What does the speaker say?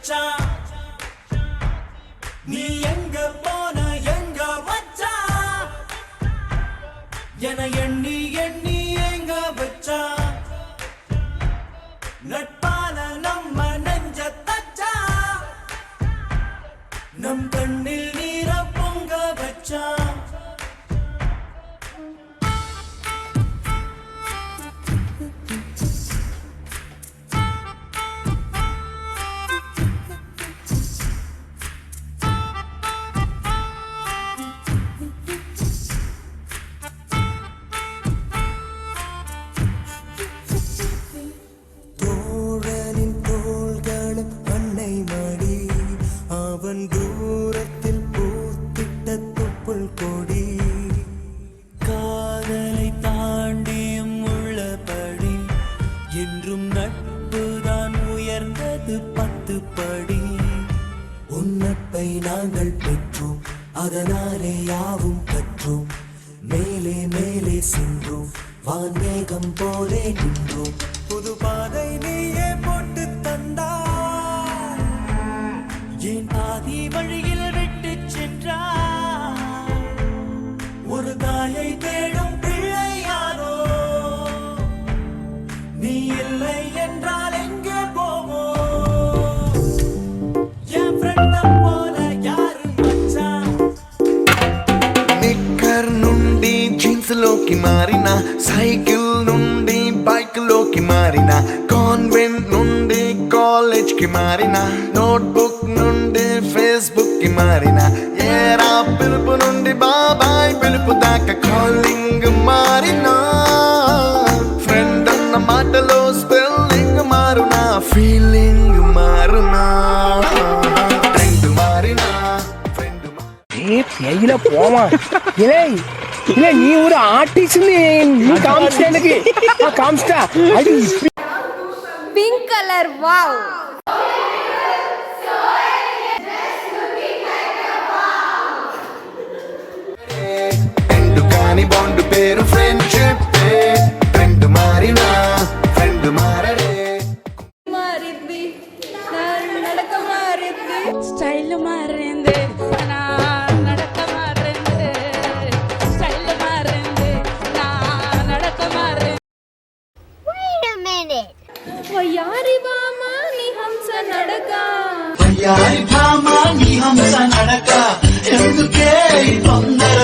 வச்சா நீ எங்க போன எங்க வச்சா என எண்ணி எண்ணி எங்க வச்சா நட்பால நம்ம நெஞ்ச தச்சா நம் கண்ணில் நீர பொங்க வச்சா தூரத்தில் பூத்திட்ட தொப்புள் கொடி காதலை தாண்டியும் உள்ளபடி என்றும் நட்புதான் உயர்ந்தது 10 படி உன்னப்பை நாங்கள் பெற்றோம் அதனாலே யாவும் கற்றோம் மேலே மேலே சென்றோம் வான்மேகம் போலே நின்றோம் புது பாதை நீயே போட்டு தந்தா என் பாதி வழியில் விட்டு சென்றார் ஒரு தாயை தேடும் பிள்ளையாரோ நீ இல்லை என்றால் எங்கே போவோம் என் ஃப்ரெண்டம் போல யாரு மச்சான் నిక్కర్ నుండి జీన్స్ లోకి మారిన సైకిల్ నుండి బైక్ లోకి మారిన కాన్వెంట్ నుండి కాలేజ్ కి మారిన నోట్బుక్ నుండి ఫేస్బుక్ కి మారిన ఏరా పిలుపు నుండి బాబాయ్ పిలుపు దాకా కాలింగ్ మారిన ఫ్రెండ్ అన్న మాటలో స్పెల్లింగ్ మారునా ఫీలింగ్ మారునా ట్రెండ్ మారినా பேயில போமா இல்லை இல்லை நீ ஒரு ஆர்டிஸ்ட் நீ காமிச்சிட்ட எனக்கு காமிச்சிட்டா அடி பிங்க் கலர் வாவ் ఎండు కాని బాండ్ పేరు ఫ్రెండ్షిప్ ఫ్రెండ్ మారినా ఫ్రెండ్ మారడే మారింది నడక మారింది స్టైల్ మారింది నా నడక మారింది స్టైల్ మారింది నా నడక మారింది Wait a minute. వయ్యారి వామా నీ హంస నడక అయ్యారి భామా నీ హంస నడక ఎందుకే తొందర